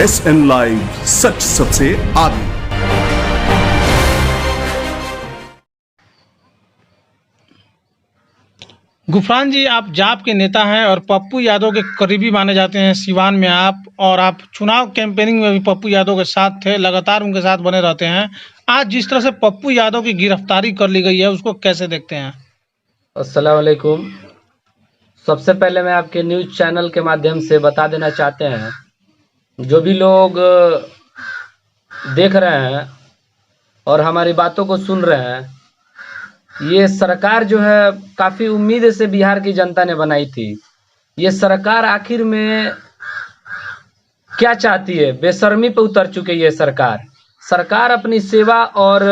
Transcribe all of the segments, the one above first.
SN live, सच सबसे आगे। गुफरान जी, आप जाप के नेता हैं और पप्पू यादव के करीबी माने जाते हैं सिवान में आप, और आप चुनाव कैंपेनिंग में भी पप्पू यादव के साथ थे, लगातार उनके साथ बने रहते हैं। आज जिस तरह से पप्पू यादव की गिरफ्तारी कर ली गई है, उसको कैसे देखते हैं? अस्सलाम वालेकुम। सबसे पहले मैं आपके न्यूज़ चैनल के माध्यम से बता देना चाहते हैं, जो भी लोग देख रहे हैं और हमारी बातों को सुन रहे हैं, ये सरकार जो है काफ़ी उम्मीद से बिहार की जनता ने बनाई थी। ये सरकार आखिर में क्या चाहती है? बेशर्मी पे उतर चुकी है ये सरकार अपनी सेवा और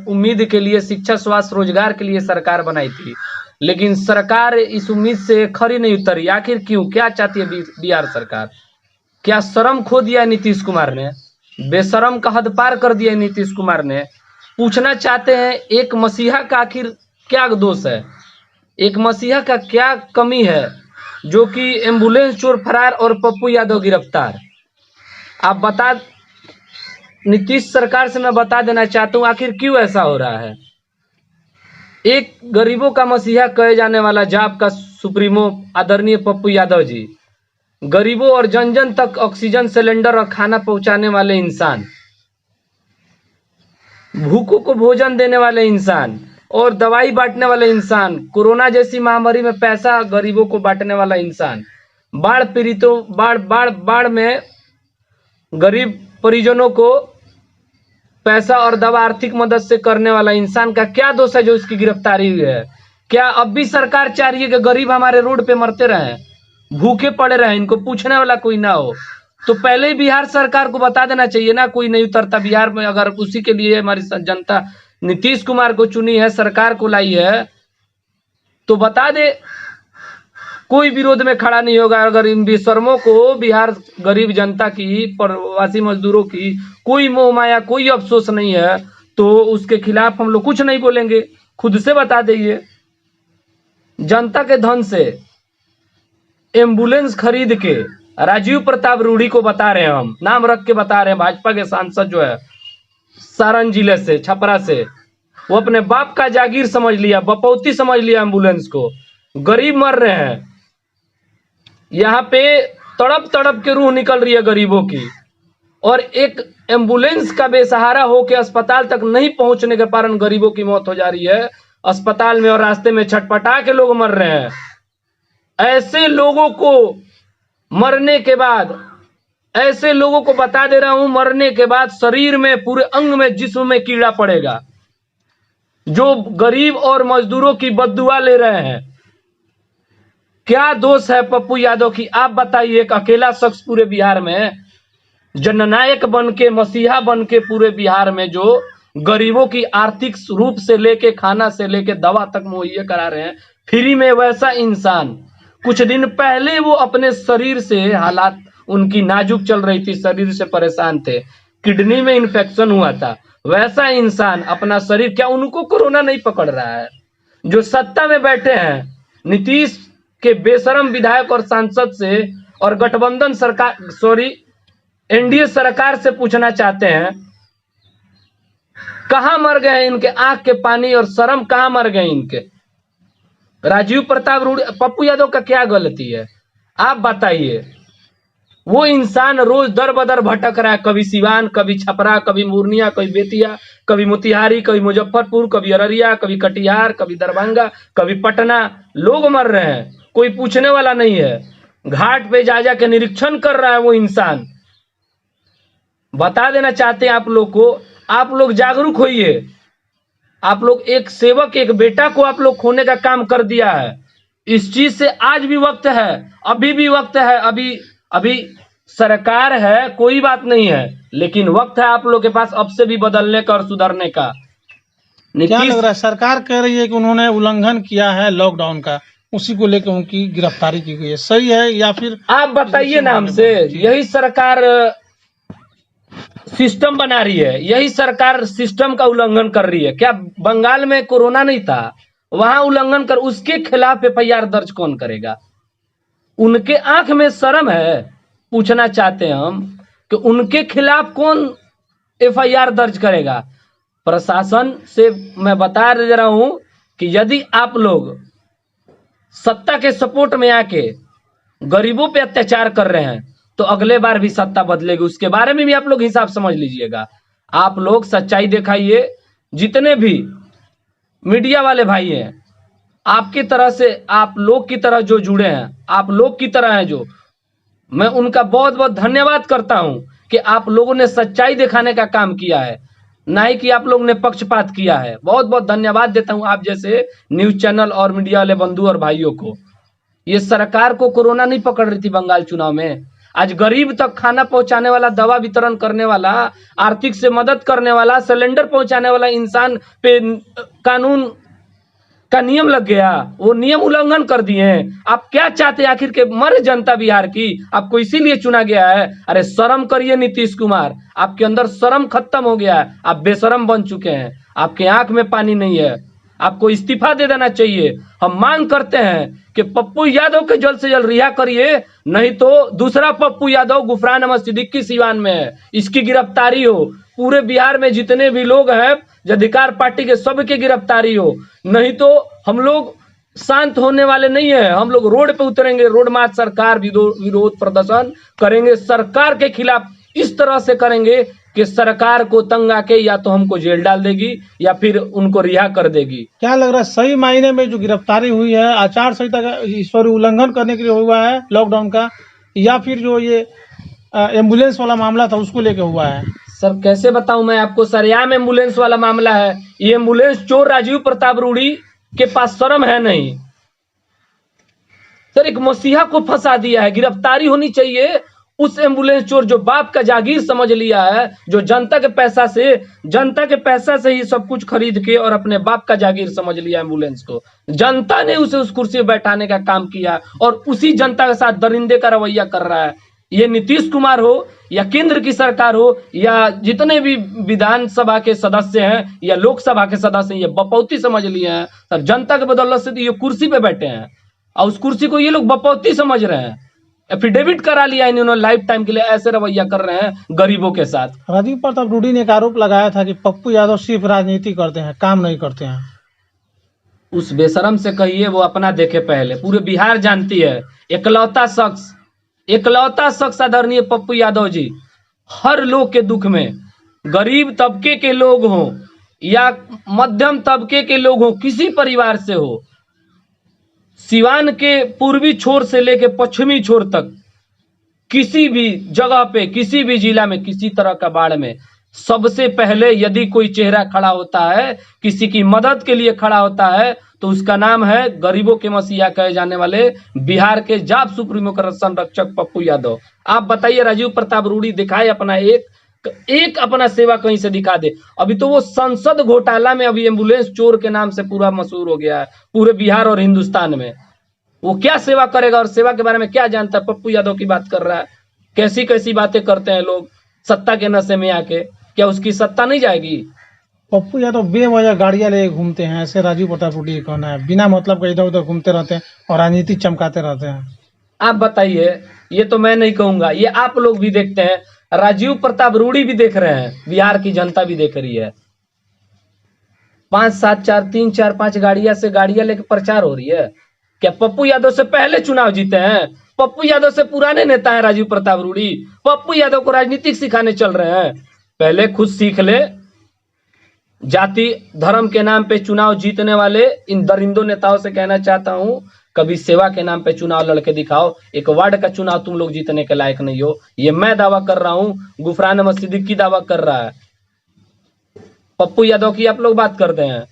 उम्मीद के लिए, शिक्षा, स्वास्थ्य, रोजगार के लिए सरकार बनाई थी, लेकिन सरकार इस उम्मीद से खरी नहीं उतरी। आखिर क्यों? क्या चाहती है बिहार सरकार? क्या शर्म खो दिया नीतीश कुमार ने? बेशरम का हद पार कर दिया नीतीश कुमार ने। पूछना चाहते हैं, एक मसीहा का आखिर क्या दोष है? एक मसीहा का क्या कमी है जो कि एम्बुलेंस चोर फरार और पप्पू यादव गिरफ्तार? आप बता, नीतीश सरकार से मैं बता देना चाहता हूँ, आखिर क्यों ऐसा हो रहा है? एक गरीबों का मसीहा कहे जाने वाला जाप का सुप्रीमो आदरणीय पप्पू यादव जी, गरीबों और जन जन तक ऑक्सीजन सिलेंडर और खाना पहुंचाने वाले इंसान, भूखों को भोजन देने वाले इंसान और दवाई बांटने वाले इंसान, कोरोना जैसी महामारी में पैसा गरीबों को बांटने वाला इंसान, बाढ़ पीड़ितों बाढ़ में गरीब परिजनों को पैसा और दवा आर्थिक मदद से करने वाला इंसान का क्या दोष है जो इसकी गिरफ्तारी हुई है? क्या अब भी सरकार चाह रही है कि गरीब हमारे रोड पे मरते रहे, भूखे पड़े रहे, इनको पूछने वाला कोई ना हो? तो पहले ही बिहार सरकार को बता देना चाहिए ना, कोई नहीं उतरता बिहार में। अगर उसी के लिए हमारी जनता नीतीश कुमार को चुनी है, सरकार को लाई है, तो बता दे, कोई विरोध में खड़ा नहीं होगा। अगर इन बेशर्मों को, बिहार गरीब जनता की, प्रवासी मजदूरों की कोई मोह माया, कोई अफसोस नहीं है, तो उसके खिलाफ हम लोग कुछ नहीं बोलेंगे। खुद से बता दीजिए, जनता के धन से एम्बुलेंस खरीद के राजीव प्रताप रूढ़ी को बता रहे हैं, हम नाम रख के बता रहे हैं, भाजपा के सांसद जो है सारण जिले से, छपरा से, वो अपने बाप का जागीर समझ लिया, बपौती समझ लिया एम्बुलेंस को। गरीब मर रहे हैं, यहाँ पे तड़प तड़प के रूह निकल रही है गरीबों की, और एक एम्बुलेंस का बेसहारा होकर अस्पताल तक नहीं पहुंचने के कारण गरीबों की मौत हो जा रही है अस्पताल में, और रास्ते में छटपटा के लोग मर रहे हैं। ऐसे लोगों को मरने के बाद, ऐसे लोगों को बता दे रहा हूं, मरने के बाद शरीर में, पूरे अंग में, जिस्म में कीड़ा पड़ेगा, जो गरीब और मजदूरों की बद्दुआ ले रहे हैं। क्या दोष है पप्पू यादव की? आप बताइए। एक अकेला शख्स पूरे बिहार में जननायक बन के, मसीहा बन के पूरे बिहार में जो गरीबों की आर्थिक रूप से लेके, खाना से लेके, दवा तक मुहैया करा रहे हैं फ्री में, वैसा इंसान कुछ दिन पहले वो अपने शरीर से, हालात उनकी नाजुक चल रही थी, शरीर से परेशान थे, किडनी में इन्फेक्शन हुआ था, वैसा इंसान अपना शरीर, क्या उनको कोरोना नहीं पकड़ रहा है? जो सत्ता में बैठे हैं, नीतीश के बेशरम विधायक और सांसद से और गठबंधन सरकार, एनडीए सरकार से पूछना चाहते हैं, कहां मर गए इनके आंख के पानी और शर्म, कहां मर गए इनके? राजीव प्रताप रूढ़ी, पप्पू यादव का क्या गलती है? आप बताइए। वो इंसान रोज दर बदर भटक रहा है, कभी सिवान, कभी छपरा, कभी मुरनिया, कभी बेतिया, कभी मोतिहारी, कभी मुजफ्फरपुर, कभी अररिया, कभी कटिहार, कभी दरभंगा, कभी पटना। लोग मर रहे हैं, कोई पूछने वाला नहीं है। घाट पे जा के निरीक्षण कर रहा है वो इंसान। बता देना चाहते हैं आप लोग को, आप लोग जागरूक होइए। आप लोग एक सेवक, एक बेटा को आप लोग खोने का काम कर दिया है। इस चीज से आज भी वक्त है, अभी भी वक्त है, अभी सरकार है, कोई बात नहीं है, लेकिन वक्त है आप लोग के पास अब से भी बदलने का और सुधरने का। क्या लग रहा है? सरकार कह रही है कि उन्होंने उल्लंघन किया है लॉकडाउन का, उसी को लेकर उनकी गिरफ्तारी की गई है, सही है या फिर? आप बताइए ना हमसे। यही सरकार सिस्टम बना रही है, यही सरकार सिस्टम का उल्लंघन कर रही है। क्या बंगाल में कोरोना नहीं था, वहां उल्लंघन कर, उसके खिलाफ एफआईआर दर्ज कौन करेगा? उनके आंख में शर्म है? पूछना चाहते हैं हम। कि उनके खिलाफ कौन एफआईआर दर्ज करेगा। प्रशासन से मैं बता दे रहा हूं कि यदि आप लोग सत्ता के सपोर्ट में आके गरीबों पे अत्याचार कर रहे हैं तो अगले बार भी सत्ता बदलेगी, उसके बारे में भी आप लोग हिसाब समझ लीजिएगा। आप लोग सच्चाई दिखाइए। जितने भी मीडिया वाले भाई हैं, आपकी तरह से, आप लोग की तरह जो जुड़े हैं, आप लोग की तरह हैं जो, मैं उनका बहुत बहुत धन्यवाद करता हूं कि आप लोगों ने सच्चाई दिखाने का काम किया है, ना ही कि आप लोगों ने पक्षपात किया है। बहुत बहुत धन्यवाद देता हूं आप जैसे न्यूज चैनल और मीडिया वाले बंधु और भाइयों को। ये सरकार को कोरोना नहीं पकड़ रही थी बंगाल चुनाव में। आज गरीब तक खाना पहुंचाने वाला, दवा वितरण करने वाला, आर्थिक से मदद करने वाला, सिलेंडर पहुंचाने वाला इंसान पे कानून का नियम लग गया, वो नियम उल्लंघन कर दिए हैं। आप क्या चाहते हैं आखिर के मरे जनता बिहार की? आपको इसीलिए चुना गया है। अरे शर्म करिए नीतीश कुमार, आपके अंदर शर्म खत्म हो गया है, आप बेशरम बन चुके हैं, आपके आंख में पानी नहीं है, आपको इस्तीफा दे देना चाहिए। हम मांग करते हैं कि पप्पू यादव के जल्द से जल्द रिहा करिए, नहीं तो दूसरा पप्पू यादव गुफरान अहमद सिद्दीकी सीवान में है, इसकी गिरफ्तारी हो। पूरे बिहार में जितने भी लोग हैं अधिकार पार्टी के, सबकी गिरफ्तारी हो, नहीं तो हम लोग शांत होने वाले नहीं है। हम लोग रोड पे उतरेंगे, रोड मार्च, सरकार विरोध प्रदर्शन करेंगे, सरकार के खिलाफ इस तरह से करेंगे कि सरकार को तंग आके या तो हमको जेल डाल देगी या फिर उनको रिहा कर देगी। क्या लग रहा है सही मायने में जो गिरफ्तारी हुई है आचार संहिता का ईश्वरी उल्लंघन करने के लिए हुआ है लॉकडाउन का, या फिर जो ये एम्बुलेंस वाला मामला था उसको लेके हुआ है? सर कैसे बताऊं मैं आपको, सरेआम एम्बुलेंस वाला मामला है। ये एम्बुलेंस चोर राजीव प्रताप रूड़ी के पास शर्म है नहीं सर, एक मसीहा को फंसा दिया है। गिरफ्तारी होनी चाहिए उस एम्बुलेंस चोर जो बाप का जागीर समझ लिया है, जो जनता के पैसा से ही सब कुछ खरीद के और अपने बाप का जागीर समझ लिया एम्बुलेंस को। जनता ने उसे उस कुर्सी पर बैठाने का काम किया और उसी जनता के साथ दरिंदे का रवैया कर रहा है। ये नीतीश कुमार हो या केंद्र की सरकार हो या जितने भी विधानसभा के सदस्य हैं या लोकसभा के सदस्य हैं, ये बपौती समझ लिए हैं सर। जनता के बदौलत से ये कुर्सी पे बैठे हैं और उस कुर्सी को ये लोग बपौती समझ रहे हैं। एफिडेविट करा लिया इन्होंने लाइफ टाइम के लिए, ऐसे रवैया कर रहे हैं गरीबों के साथ। राजीव प्रताप रूडी ने एक आरोप लगाया था कि पप्पू यादव सिर्फ राजनीति करते हैं, काम नहीं करते हैं। उस बेशरम से कहिए वो अपना देखे पहले। पूरे बिहार जानती है, इकलौता शख्स आदरणीय पप्पू यादव जी हर लोग के दुख में, गरीब तबके के लोग हों या मध्यम तबके के लोग हों, किसी परिवार से हो, सिवान के पूर्वी छोर से लेकर पश्चिमी छोर तक किसी भी जगह पे, किसी भी जिला में, किसी तरह का बाढ़ में सबसे पहले यदि कोई चेहरा खड़ा होता है, किसी की मदद के लिए खड़ा होता है, तो उसका नाम है गरीबों के मसीहा कहे जाने वाले बिहार के जाप सुप्रीमो का संरक्षक पप्पू यादव। आप बताइए राजीव प्रताप रूडी दिखाए अपना एक अपना सेवा कहीं से दिखा दे। अभी तो वो संसद घोटाला में अभी एम्बुलेंस चोर के नाम से पूरा मशहूर हो गया है पूरे बिहार और हिंदुस्तान में। वो क्या सेवा करेगा और सेवा के बारे में क्या जानता है? पप्पू यादव की बात कर रहा है। कैसी कैसी बातें करते हैं लोग सत्ता के नशे में आके, क्या उसकी सत्ता नहीं जाएगी? पप्पू यादव बेवजह गाड़ियां ले घूमते हैं, ऐसे राजीव प्रताप रूडी का कहना है। बिना मतलब का इधर उधर घूमते रहते हैं और राजनीति चमकाते रहते हैं। आप बताइए, ये तो मैं नहीं कहूंगा, ये आप लोग भी देखते हैं, राजीव प्रताप रूडी भी देख रहे हैं, बिहार की जनता भी देख रही है। 5 7 4 3 4 5 गाड़ियां लेके प्रचार हो रही है। क्या पप्पू यादव से पहले चुनाव जीते हैं? पप्पू यादव से पुराने नेता है राजीव प्रताप रूडी। पप्पू यादव को राजनीतिक सिखाने चल रहे हैं। पहले खुद सीख ले। जाति धर्म के नाम पे चुनाव जीतने वाले इन दरिंदों नेताओं से कहना चाहता हूं, कभी सेवा के नाम पे चुनाव लड़के दिखाओ। एक वार्ड का चुनाव तुम लोग जीतने के लायक नहीं हो। ये मैं दावा कर रहा हूं, गुफरान अहमद सिद्दीकी दावा कर रहा है। पप्पू यादव की आप लोग बात करते हैं,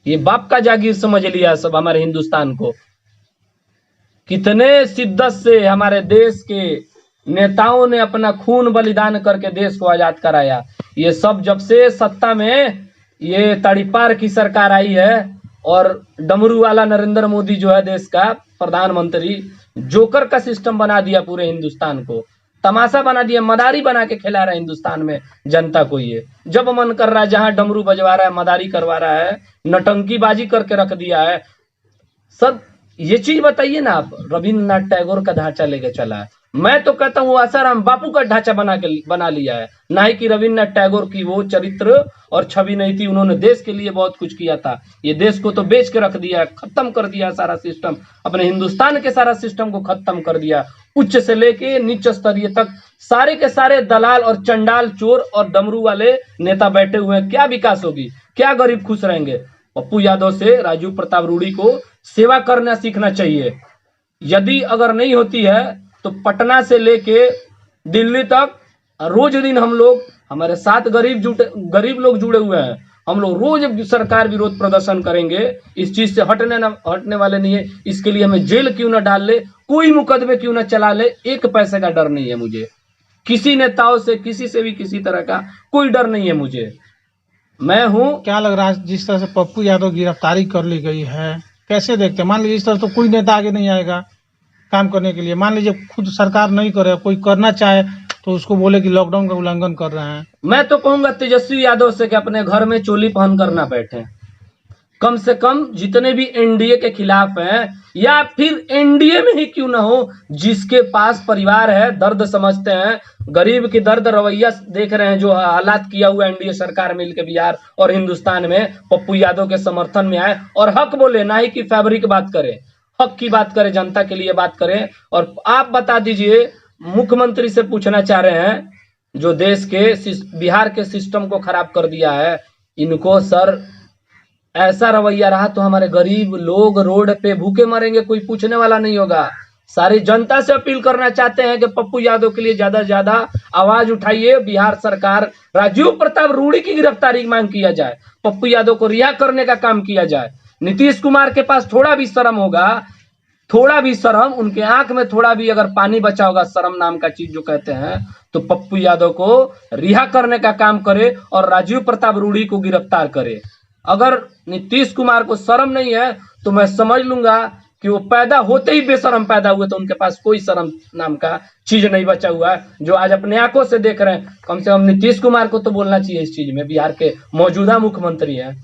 ये बाप का जागीर समझ लिया सब हमारे हिंदुस्तान को। कितने शिद्दत से हमारे देश के नेताओं ने अपना खून बलिदान करके देश को आजाद कराया। ये सब जब से सत्ता में ये तड़ीपार की सरकार आई है और डमरू वाला नरेंद्र मोदी जो है देश का प्रधानमंत्री, जोकर का सिस्टम बना दिया पूरे हिंदुस्तान को, तमाशा बना दिया, मदारी बना के खिला रहा है हिंदुस्तान में जनता को। ये जब मन कर रहा है जहां डमरू बजवा रहा है, मदारी करवा रहा है, नटंकीबाजी करके रख दिया है। सब ये चीज बताइए ना आप, रविन्द्रनाथ टैगोर का ढांचा लेके चला है। मैं तो कहता हूँ आसाराम बापू का ढांचा बना लिया है, ना ही कि रविन्द्रनाथ टैगोर की वो चरित्र और छवि नहीं थी। उन्होंने देश के लिए बहुत कुछ किया था, ये देश को तो बेच के रख दिया, खत्म कर दिया सारा सिस्टम, अपने हिंदुस्तान के सारा सिस्टम को खत्म कर दिया, उच्च से लेके नीच स्तरीय तक सारे के सारे दलाल और चंडाल चोर और डमरू वाले नेता बैठे हुए हैं। क्या विकास होगी, क्या गरीब खुश रहेंगे? पप्पू यादव से राजीव प्रताप रूडी को सेवा करना सीखना चाहिए। यदि अगर नहीं होती है तो पटना से लेके दिल्ली तक रोज दिन हम लोग, हमारे साथ गरीब लोग जुड़े हुए हैं, हम लोग रोज सरकार विरोध प्रदर्शन करेंगे। इस चीज से हटने वाले नहीं है। इसके लिए हमें जेल क्यों ना डाल ले, कोई मुकदमे क्यों ना चला ले, एक पैसे का डर नहीं है मुझे, किसी नेताओं से, किसी से भी किसी तरह का कोई डर नहीं है मुझे। मैं हूं। क्या लग रहा है जिस तरह से पप्पू यादव गिरफ्तारी कर ली गई है, कैसे देखते हैं? मान लीजिए इस तरह तो कोई नेता आगे नहीं आएगा काम करने के लिए। मान लीजिए खुद सरकार नहीं करे, कोई करना चाहे तो उसको बोले कि लॉकडाउन का उल्लंघन कर रहे हैं। मैं तो कहूंगा तेजस्वी यादव से कि अपने घर में चोली पहन कर ना बैठे। कम से कम जितने भी एनडीए के खिलाफ हैं, या फिर एनडीए में ही क्यों ना हो, जिसके पास परिवार है, दर्द समझते हैं, गरीब की दर्द रवैया देख रहे हैं, जो हालात किया हुआ एनडीए सरकार मिलकर बिहार और हिंदुस्तान में, पप्पू यादव के समर्थन में आए और हक बोले, ना ही कि फैब्रिक बात करे, हक की बात करे, जनता के लिए बात करें। और आप बता दीजिए, मुख्यमंत्री से पूछना चाह रहे हैं, जो देश के बिहार के सिस्टम को खराब कर दिया है, इनको सर ऐसा रवैया रहा तो हमारे गरीब लोग रोड पे भूखे मरेंगे, कोई पूछने वाला नहीं होगा। सारी जनता से अपील करना चाहते हैं कि पप्पू यादव के लिए ज्यादा से ज्यादा आवाज उठाइए। बिहार सरकार, राजीव प्रताप रूडी की गिरफ्तारी की मांग किया जाए, पप्पू यादव को रिहा करने का काम किया जाए। नीतीश कुमार के पास थोड़ा भी शर्म होगा, थोड़ा भी शर्म, उनके आंख में थोड़ा भी अगर पानी बचा होगा, शर्म नाम का चीज जो कहते हैं, तो पप्पू यादव को रिहा करने का काम करे और राजीव प्रताप रूडी को गिरफ्तार करे। अगर नीतीश कुमार को शर्म नहीं है तो मैं समझ लूंगा कि वो पैदा होते ही बेशरम पैदा हुए, तो उनके पास कोई शर्म नाम का चीज नहीं बचा हुआ है, जो आज अपने आंखों से देख रहे हैं। कम से कम नीतीश कुमार को तो बोलना चाहिए इस चीज में, बिहार के मौजूदा मुख्यमंत्री हैं,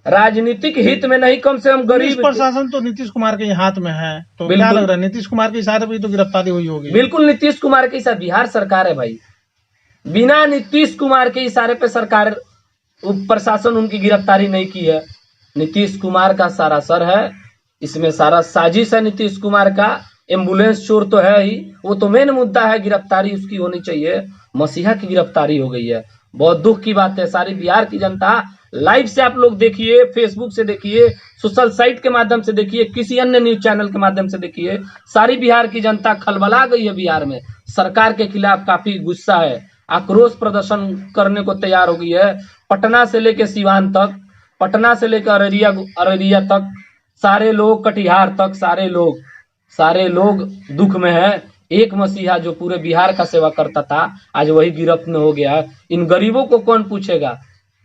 राजनीतिक हित में नहीं, कम से कम गरीब। प्रशासन तो नीतीश कुमार के हाथ में है, तो क्या लग रहा है नीतीश कुमार के इशारे पर तो गिरफ्तारी हुई होगी? बिल्कुल नीतीश कुमार के इशारे, बिहार सरकार है भाई, बिना नीतीश कुमार के इशारे पे सरकार, प्रशासन उनकी गिरफ्तारी नहीं की है। नीतीश कुमार का सारा सर है इसमें, सारा साजिश है नीतीश कुमार का। एम्बुलेंस चोर तो है ही, वो तो मेन मुद्दा है, गिरफ्तारी उसकी होनी चाहिए। मसीहा की गिरफ्तारी हो गई है, बहुत दुख की बात है। सारी बिहार की जनता लाइव से आप लोग देखिए, फेसबुक से देखिए, सोशल साइट के माध्यम से देखिए, किसी अन्य न्यूज चैनल के माध्यम से देखिए, सारी बिहार की जनता खलबला गई है। बिहार में सरकार के खिलाफ काफी गुस्सा है, आक्रोश प्रदर्शन करने को तैयार हो गई है। पटना से लेकर सीवान तक, पटना से लेकर अररिया तक, सारे लोग, कटिहार तक, सारे लोग दुख में है। एक मसीहा जो पूरे बिहार का सेवा करता था, आज वही गिरफ्त में हो गया। इन गरीबों को कौन पूछेगा?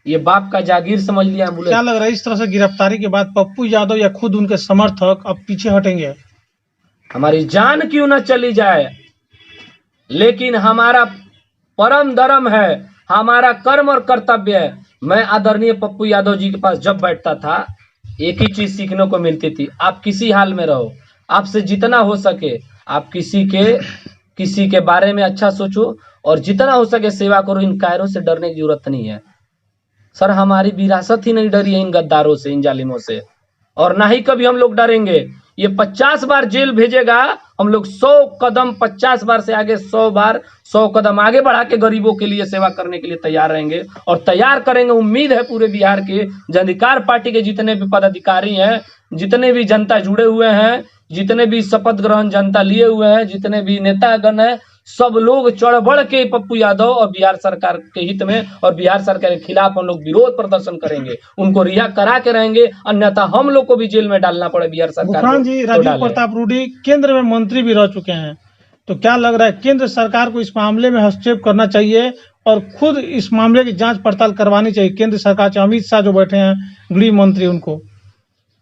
ये बाप का जागीर समझ लिया। क्या लग रहा है इस तरह से गिरफ्तारी के बाद पप्पू यादव या खुद उनके समर्थक अब पीछे हटेंगे? हमारी जान क्यों न चली जाए, लेकिन हमारा परम धर्म है, हमारा कर्म और कर्तव्य है। मैं आदरणीय पप्पू यादव जी के पास जब बैठता था, एक ही चीज सीखने को मिलती थी, आप किसी हाल में रहो, आपसे जितना हो सके आप किसी के बारे में अच्छा सोचो और जितना हो सके सेवा करो। इन कायरों से डरने की जरूरत नहीं है सर, हमारी विरासत ही नहीं डरी है इन गद्दारों से, इन जालिमों से, और ना ही कभी हम लोग डरेंगे। ये 50 बार जेल भेजेगा, हम लोग 100 कदम, 50 बार से आगे 100 बार 100 कदम आगे बढ़ा के गरीबों के लिए सेवा करने के लिए तैयार रहेंगे और तैयार करेंगे। उम्मीद है पूरे बिहार के जन अधिकार पार्टी के जितने भी पदाधिकारी हैं, जितने भी जनता जुड़े हुए हैं, जितने भी शपथ ग्रहण जनता लिए हुए हैं, जितने भी नेतागण हैं, सब लोग चढ़ बढ़ के पप्पू यादव और बिहार सरकार के हित में और बिहार सरकार के खिलाफ हम लोग विरोध प्रदर्शन करेंगे, उनको रिहा करा के रहेंगे, अन्यथा हम लोग को भी जेल में डालना पड़े बिहार सरकार जी। राजीव प्रताप रूडी केंद्र में मंत्री भी रह चुके हैं, तो क्या लग रहा है केंद्र सरकार को इस मामले में हस्तक्षेप करना चाहिए और खुद इस मामले की जांच पड़ताल करवानी चाहिए? केंद्र सरकार के अमित शाह जो बैठे हैं गृह मंत्री, उनको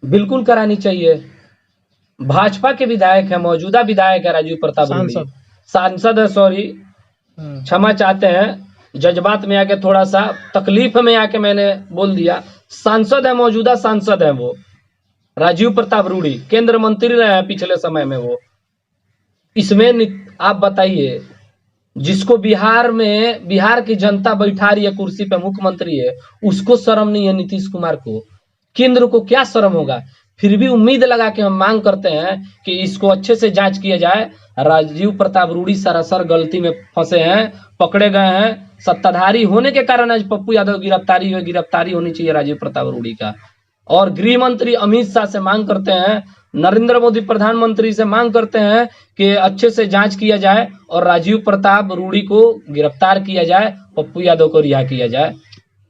बिल्कुल करानी चाहिए। भाजपा के विधायक है, मौजूदा विधायक है राजीव प्रताप रूडी, सांसद है, सॉरी क्षमा चाहते हैं, जज्बात में आके थोड़ा सा तकलीफ में आके मैंने बोल दिया, सांसद है, मौजूदा सांसद है वो, राजीव प्रताप रूडी केंद्र मंत्री रहे हैं पिछले समय में। वो इसमें आप बताइए, जिसको बिहार की जनता बैठा रही है कुर्सी पे, मुख्यमंत्री है, उसको शर्म नहीं है नीतीश कुमार को? केंद्र को क्या शर्म होगा? फिर भी उम्मीद लगा के हम मांग करते हैं कि इसको अच्छे से जांच किया जाए। राजीव प्रताप रूडी सरासर गलती में फंसे हैं, पकड़े गए हैं। सत्ताधारी होने के कारण आज पप्पू यादव गिरफ्तारी होनी चाहिए राजीव प्रताप रूडी का। और गृह मंत्री अमित शाह से मांग करते हैं, नरेंद्र मोदी प्रधानमंत्री से मांग करते हैं कि अच्छे से जांच किया जाए और राजीव प्रताप रूडी को गिरफ्तार किया जाए, पप्पू यादव को रिहा किया जाए।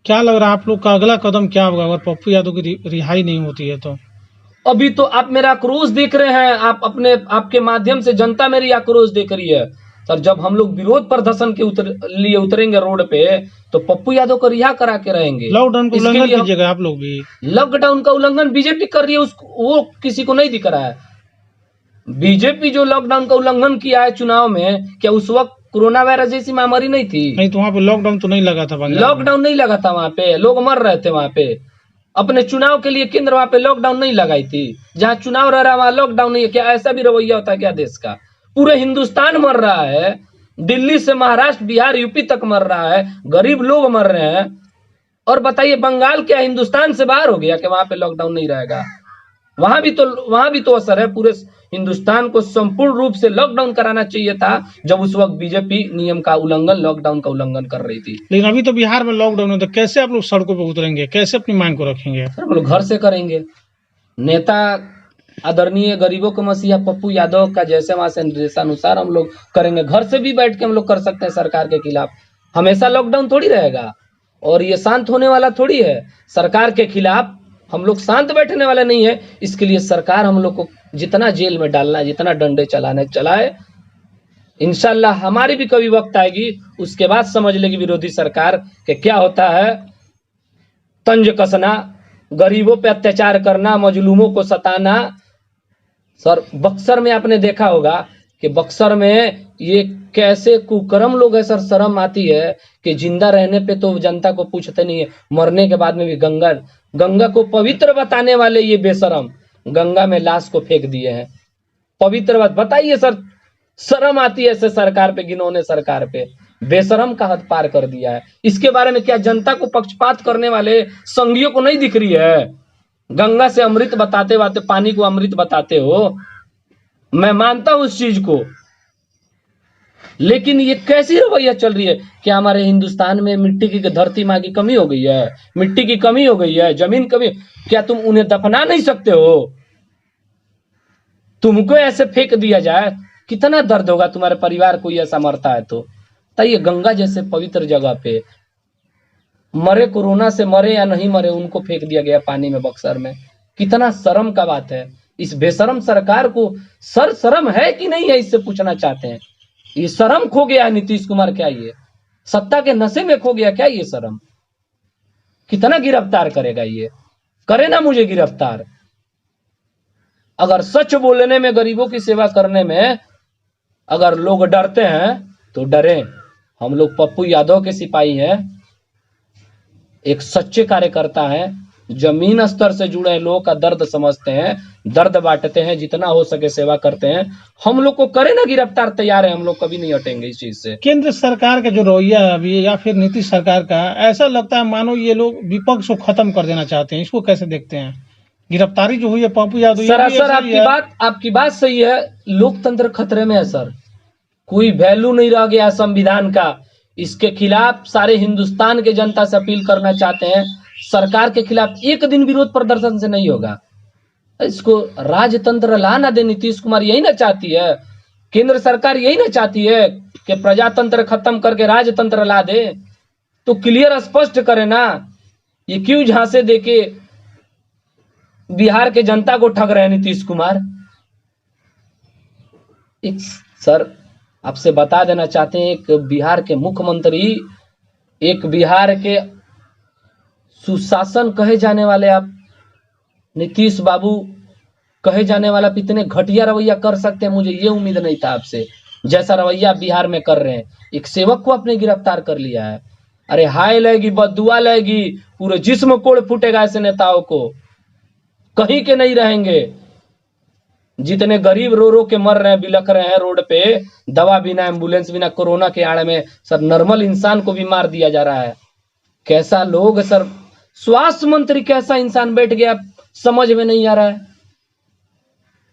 क्या लग रहा है आप लोग का अगला कदम क्या होगा अगर पप्पू यादव की रिहाई नहीं होती है तो? अभी तो आप मेरा आक्रोश देख रहे हैं, आपके माध्यम से जनता मेरी आक्रोश देख रही है सर। जब हम लोग विरोध प्रदर्शन के लिए उतरेंगे रोड पे, तो पप्पू यादव को रिहा करा के रहेंगे। लॉकडाउन का उल्लंघन कीजिएगा आप लोग भी। लॉकडाउन का उल्लंघन बीजेपी कर रही है, वो किसी को नहीं दिख रहा है। बीजेपी जो लॉकडाउन का उल्लंघन किया है चुनाव में, क्या उस वक्त कोरोना वायरस जैसी महामारी नहीं थी? नहीं, तो वहाँ पे लॉकडाउन तो नहीं लगा था। लॉकडाउन नहीं लगा था, वहाँ पे लोग मर रहे थे। वहाँ पे अपने चुनाव के लिए केंद्र वहाँ पे लॉकडाउन नहीं लगाई थी। जहाँ चुनाव रह रहा वहाँ लॉकडाउन नहीं है। क्या ऐसा भी रवैया होता है क्या देश का? पूरे हिंदुस्तान मर रहा है, दिल्ली से महाराष्ट्र, बिहार, यूपी तक मर रहा है, गरीब लोग मर रहे हैं। और बताइए बंगाल क्या हिंदुस्तान से बाहर हो गया कि वहां पे लॉकडाउन नहीं रहेगा? वहां भी तो असर है। पूरे हिंदुस्तान को संपूर्ण रूप से लॉकडाउन कराना चाहिए था, जब उस वक्त बीजेपी नियम का उल्लंघन, लॉकडाउन का उल्लंघन कर रही थी। लेकिन अभी तो बिहार में लॉकडाउन है, तो कैसे आप लोग सड़कों पर उतरेंगे? कैसे अपनी मांग को रखेंगे? हम लोग घर से करेंगे। नेता आदरणीय गरीबों के मसीहा पप्पू यादव का जैसे वहां से निर्देशानुसार हम लोग करेंगे। घर से भी बैठ के हम लोग कर सकते हैं सरकार के खिलाफ। हमेशा लॉकडाउन थोड़ी रहेगा और ये शांत होने वाला थोड़ी है। सरकार के खिलाफ हम लोग शांत बैठने वाले नहीं है। इसके लिए सरकार हम लोग को जितना जेल में डालना है, जितना डंडे चलाने चलाए। इंशाल्लाह हमारी भी कभी वक्त आएगी, उसके बाद समझ लेगी विरोधी सरकार कि क्या होता है तंज कसना, गरीबों पे अत्याचार करना, मजलूमों को सताना। सर बक्सर में आपने देखा होगा कि बक्सर में ये कैसे कुकर्म लोग है सर। शर्म आती है कि जिंदा रहने पे तो जनता को पूछते नहीं है, मरने के बाद में भी गंगा को पवित्र बताने वाले ये बेशरम गंगा में लाश को फेंक दिए हैं। पवित्र बात बताइए सर, शर्म आती है ऐसे सरकार पे, घिनौने सरकार पे। बेशरम का हद पार कर दिया है। इसके बारे में क्या जनता को पक्षपात करने वाले संघियों को नहीं दिख रही है? गंगा से अमृत बताते पानी को अमृत बताते हो, मैं मानता हूं उस चीज को, लेकिन ये कैसी रवैया चल रही है? क्या हमारे हिंदुस्तान में मिट्टी की धरती माँ की कमी हो गई है? मिट्टी की कमी हो गई है, जमीन कमी? क्या तुम उन्हें दफना नहीं सकते हो? तुमको ऐसे फेंक दिया जाए, कितना दर्द होगा तुम्हारे परिवार को ऐसा मरता है तो। ये गंगा जैसे पवित्र जगह पे मरे, कोरोना से मरे या नहीं मरे, उनको फेंक दिया गया पानी में बक्सर में। कितना शर्म का बात है। इस बेशरम सरकार को शर्म है कि नहीं है, इससे पूछना चाहते हैं। ये शर्म खो गया है नीतीश कुमार क्या? ये सत्ता के नशे में खो गया क्या ये शर्म? कितना गिरफ्तार करेगा ये? करे ना मुझे गिरफ्तार। अगर सच बोलने में, गरीबों की सेवा करने में अगर लोग डरते हैं तो डरे। हम लोग पप्पू यादव के सिपाही हैं, एक सच्चे कार्यकर्ता हैं, जमीन स्तर से जुड़े लोगों का दर्द समझते हैं, दर्द बांटते हैं, जितना हो सके सेवा करते हैं। हम लोग को करे ना गिरफ्तार, तैयार है, हम लोग कभी नहीं हटेंगे इस चीज से। केंद्र सरकार का जो रवैया है अभी, या फिर नीतीश सरकार का, ऐसा लगता है मानो ये लोग विपक्ष को खत्म कर देना चाहते हैं। इसको कैसे देखते हैं? गिरफ्तारी जो हुई है पप्पू यादव, सर आपकी बात सही है। लोकतंत्र खतरे में है सर, कोई वैल्यू नहीं रह गया संविधान का। इसके खिलाफ सारे हिंदुस्तान के जनता से अपील करना चाहते हैं, सरकार के खिलाफ एक दिन विरोध प्रदर्शन से नहीं होगा। इसको राजतंत्र लाना दे। नीतीश कुमार यही ना चाहती है, केंद्र सरकार यही ना चाहती है कि प्रजातंत्र खत्म करके राजतंत्र ला दे? तो क्लियर स्पष्ट करे ना, ये क्यों झांसे देके बिहार के जनता को ठग रहे हैं नीतीश कुमार? एक सर आपसे बता देना चाहते हैं, एक बिहार के मुख्यमंत्री, एक बिहार के सुशासन कहे जाने वाले आप नीतीश बाबू कहे जाने वाला इतने घटिया रवैया कर सकते हैं, मुझे ये उम्मीद नहीं था आपसे। जैसा रवैया बिहार में कर रहे हैं, एक सेवक को आपने गिरफ्तार कर लिया है। अरे हाय लगेगी, बददुआ लगेगी, पूरे जिस्म कोड़ फूटेगा ऐसे नेताओं को। कहीं के नहीं रहेंगे। जितने गरीब रो रो के मर रहे हैं, बिलख रहे हैं रोड पे, दवा बिना, एम्बुलेंस बिना, कोरोना के आड़ में सर नॉर्मल इंसान को भी मार दिया जा रहा है। कैसा लोग सर, स्वास्थ्य मंत्री कैसा इंसान बैठ गया समझ में नहीं आ रहा है।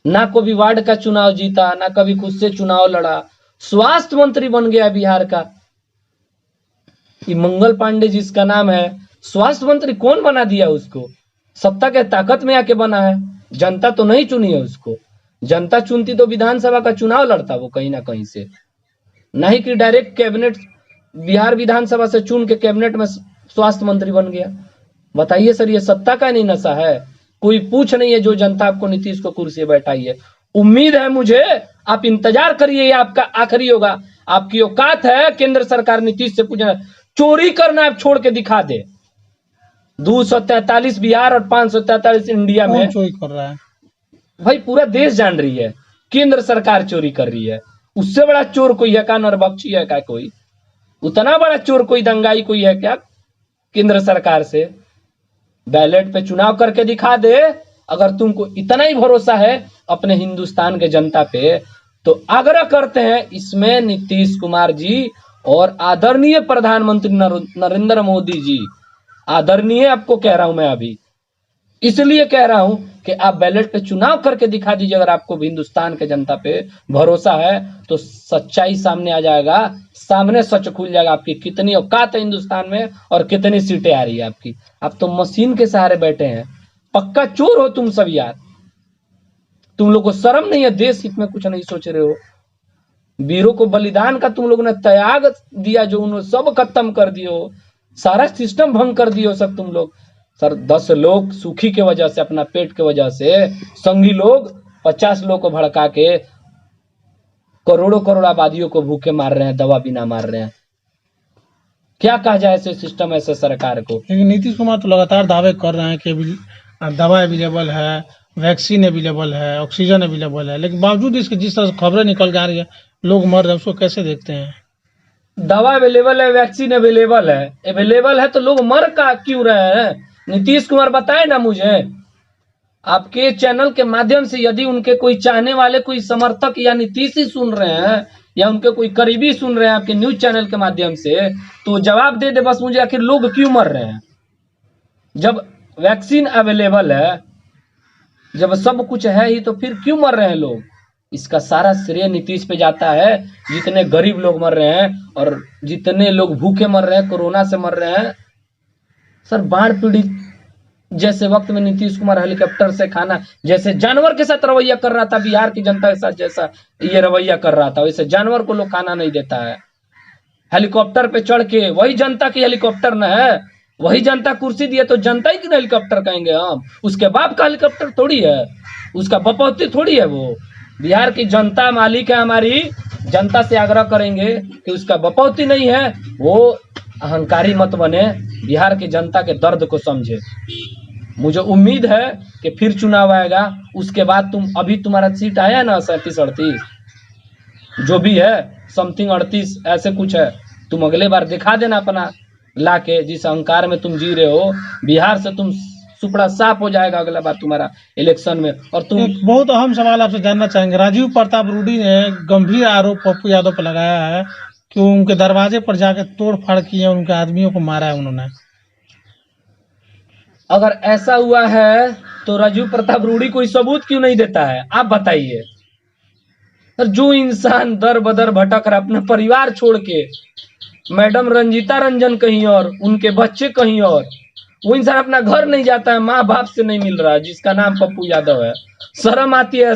ना कभी वार्ड का चुनाव जीता, ना कभी खुद से चुनाव लड़ा, स्वास्थ्य मंत्री बन गया बिहार का। ये मंगल पांडे जिसका नाम है, स्वास्थ्य मंत्री कौन बना दिया उसको? सत्ता के ताकत में आके बना है, जनता तो नहीं चुनी है उसको। जनता चुनती तो विधानसभा का चुनाव लड़ता वो कहीं ना कहीं से, नहीं कि डायरेक्ट कैबिनेट, बिहार विधानसभा से चुन के कैबिनेट में स्वास्थ्य मंत्री बन गया। बताइए सर, ये सत्ता का नहीं नशा है? कोई पूछ नहीं है जो जनता आपको नीतीश को कुर्सी बैठाई है। उम्मीद है मुझे, आप इंतजार करिए, ये आपका आखिरी होगा। आपकी औकात है केंद्र सरकार नीतीश से पूछना, चोरी करना आप छोड़ के दिखा दे। 243 बिहार और 543 इंडिया में चोरी कर रहा है भाई, पूरा देश जान रही है केंद्र सरकार चोरी कर रही है। उससे बड़ा चोर कोई है क्या? नरबख्शी है क्या कोई? उतना बड़ा चोर कोई दंगाई कोई है क्या केंद्र सरकार से? बैलेट पे चुनाव करके दिखा दे। अगर तुमको इतना ही भरोसा है अपने हिंदुस्तान के जनता पे, तो आग्रह करते हैं इसमें नीतीश कुमार जी और आदरणीय प्रधानमंत्री नरेंद्र मोदी जी, आदरणीय आपको कह रहा हूं मैं, अभी इसलिए कह रहा हूं कि आप बैलेट पे चुनाव करके दिखा दीजिए। अगर आपको हिंदुस्तान के जनता पे भरोसा है तो सच्चाई सामने आ जाएगा, सामने सच खुल जाएगा आपकी कितनी औकात है हिंदुस्तान में और कितनी सीटें आ रही है आपकी। आप तो मशीन के सहारे बैठे हैं, पक्का चोर हो तुम सब यार। तुम लोग को शर्म नहीं है? देश हित में कुछ नहीं सोच रहे हो। वीरों को बलिदान का तुम लोगों ने त्याग दिया, जो उन्होंने सब खत्म कर दिए हो, सारा सिस्टम भंग कर दिए हो सब तुम लोग। सर 10 लोग सुखी के वजह से, अपना पेट के वजह से, संगी लोग 50 लोग को भड़का के करोड़ों करोड़ आबादियों को भूखे मार रहे हैं, दवा बिना मार रहे हैं। क्या कहा जाए ऐसे सिस्टम, ऐसे सरकार को? लेकिन नीतीश कुमार तो लगातार दावे कर रहे हैं कि दवा अवेलेबल है, वैक्सीन अवेलेबल है, ऑक्सीजन अवेलेबल है, लेकिन बावजूद इसके जिस तरह से खबरें निकल के आ रही है, लोग मर रहे हैं, उसको कैसे देखते हैं? दवा अवेलेबल है, वैक्सीन अवेलेबल है तो लोग मर का क्यों रहे हैं? नीतीश कुमार बताए ना मुझे। आपके चैनल के माध्यम से यदि उनके कोई चाहने वाले, कोई समर्थक या नीतीश ही सुन रहे हैं, या उनके कोई करीबी सुन रहे हैं आपके न्यूज चैनल के माध्यम से, तो जवाब दे दे बस मुझे, आखिर लोग क्यों मर रहे हैं? जब वैक्सीन अवेलेबल है, जब सब कुछ है ही, तो फिर क्यों मर रहे हैं लोग? इसका सारा श्रेय नीतीश पे जाता है। जितने गरीब लोग मर रहे हैं और जितने लोग भूखे मर रहे हैं, कोरोना से मर रहे हैं। सर बाढ़ पीड़ित जैसे वक्त में नीतीश कुमार हेलीकॉप्टर से खाना, जैसे जानवर के साथ रवैया कर रहा था बिहार की जनता के साथ, जैसा ये रवैया कर रहा था, वैसे जानवर को लोग खाना नहीं देता है। हेलीकॉप्टर पे चढ़ के, वही जनता की हेलीकॉप्टर न है, वही जनता कुर्सी दिए तो जनता ही क्यों हेलीकॉप्टर कहेंगे हम? उसके बाप का हेलीकॉप्टर थोड़ी है, उसका बपौती थोड़ी है वो। बिहार की जनता मालिक है हमारी, जनता से आग्रह करेंगे कि उसका बपौती नहीं है, वो अहंकारी मत बने, बिहार की जनता के दर्द को समझे। मुझे उम्मीद है कि फिर चुनाव आएगा, उसके बाद तुम, अभी तुम्हारा सीट आया ना 37-38 जो भी है, समथिंग 38 ऐसे कुछ है, तुम अगले बार दिखा देना अपना लाके, जिस अहंकार में तुम जी रहे हो। बिहार से तुम सुपड़ा साफ हो जाएगा अगला बार तुम्हारा इलेक्शन में। और तुम, एक बहुत अहम सवाल आपसे जानना चाहेंगे। राजीव प्रताप रूडी ने गंभीर आरोप पप्पू यादव पर लगाया है कि उनके दरवाजे पर जाकर तोड़ फाड़ किए, उनके आदमियों को मारा है उन्होंने। अगर ऐसा हुआ है तो राजीव प्रताप रूडी कोई सबूत क्यों नहीं देता है? आप बताइए। जो इंसान दर बदर भटक रहा, अपना परिवार छोड़ के, मैडम रंजीता रंजन कहीं और, उनके बच्चे कहीं और, वो इंसान अपना घर नहीं जाता है, माँ बाप से नहीं मिल रहा है, जिसका नाम पप्पू यादव है। शर्म आती है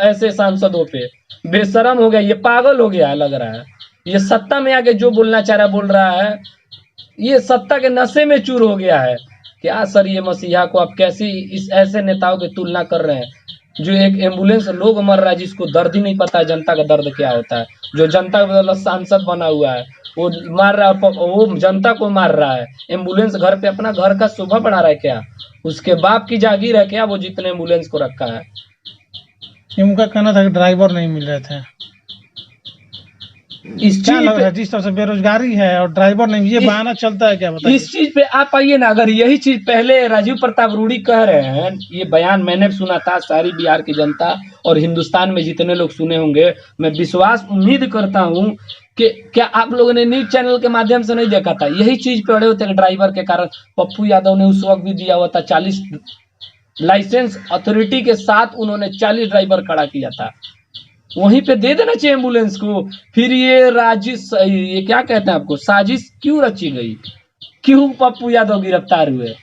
ऐसे सांसदों पे? बेशरम हो गया, ये पागल हो गया है लग रहा है। ये सत्ता में आके जो बोलना चाह रहा बोल रहा है, ये सत्ता के नशे में चूर हो गया है। क्या सर, ये मसीहा को आप कैसी इस ऐसे नेताओं की तुलना कर रहे हैं? जो एक एम्बुलेंस लोग मर रहा है, जिसको दर्द ही नहीं पता है जनता का दर्द क्या होता है, जो जनता का मतलब सांसद बना हुआ है, वो मार रहा है, वो जनता को मार रहा है। एम्बुलेंस घर पे अपना घर का शोभा बढ़ा रहा है क्या? उसके बाप की जागीर है क्या वो जितने एम्बुलेंस को रखा है? उनका कहना था कि ड्राइवर नहीं मिल रहे थे। इस क्या चीज लग रहा है पे, जिस तरह से बेरोजगारी है और ड्राइवर नहीं, ये बहाना चलता है क्या, बताइए। इस चीज पे आप आइए ना। अगर यही चीज पहले राजीव प्रताप रूडी कह रहे हैं, ये बयान मैंने सुना था, सारी बिहार की जनता और हिंदुस्तान में जितने लोग सुने होंगे, मैं विश्वास उम्मीद करता हूं कि क्या आप लोगों ने न्यूज चैनल के माध्यम से नहीं देखा था, यही चीज पे अड़े होते ड्राइवर के कारण। पप्पू यादव ने उस वक्त भी दिया हुआ था 40 लाइसेंस अथॉरिटी के साथ, उन्होंने 40 ड्राइवर खड़ा किया था, वहीं पे दे देना चाहिए एम्बुलेंस को। फिर ये क्या कहते हैं आपको, साजिश क्यों रची गई, क्यों पप्पू यादव गिरफ्तार हुए?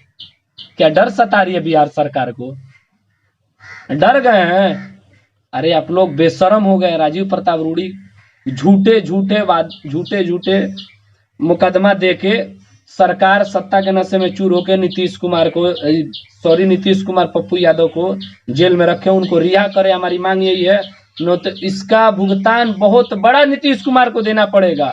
क्या डर सता रही है बिहार सरकार को? डर गए हैं? अरे आप लोग बेशरम हो गए। राजीव प्रताप रूडी झूठे मुकदमा देके सरकार सत्ता के नशे में चूर होकर नीतीश कुमार पप्पू यादव को जेल में रखे, उनको रिहा करे। हमारी मांग यही है, नो तो इसका भुगतान बहुत बड़ा नीतीश कुमार को देना पड़ेगा।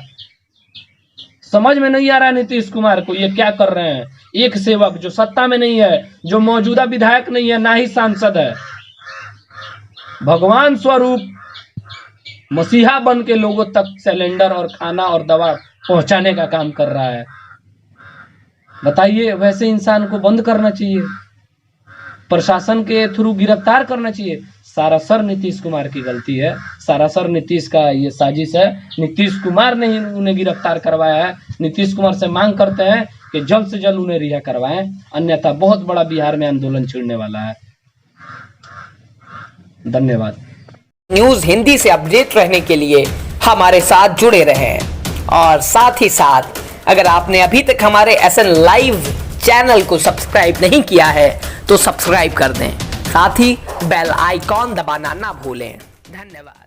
समझ में नहीं आ रहा है नीतीश कुमार को ये क्या कर रहे हैं। एक सेवक जो सत्ता में नहीं है, जो मौजूदा विधायक नहीं है, ना ही सांसद है, भगवान स्वरूप मसीहा बन के लोगों तक सिलेंडर और खाना और दवा पहुंचाने का काम कर रहा है। बताइए, वैसे इंसान को बंद करना चाहिए, प्रशासन के थ्रू गिरफ्तार करना चाहिए। सरासर नीतीश कुमार की गलती है, सरासर नीतीश का ये साजिश है। नीतीश कुमार ने ही उन्हें गिरफ्तार करवाया है। नीतीश कुमार से मांग करते हैं कि जल्द से जल्द उन्हें रिहा करवाएं, अन्यथा बहुत बड़ा बिहार में आंदोलन छिड़ने वाला है। धन्यवाद। न्यूज हिंदी से अपडेट रहने के लिए हमारे साथ जुड़े रहें, और साथ ही साथ अगर आपने अभी तक हमारे SN लाइव चैनल को सब्सक्राइब नहीं किया है तो सब्सक्राइब कर दें, साथ ही बेल आइकॉन दबाना ना भूलें। धन्यवाद।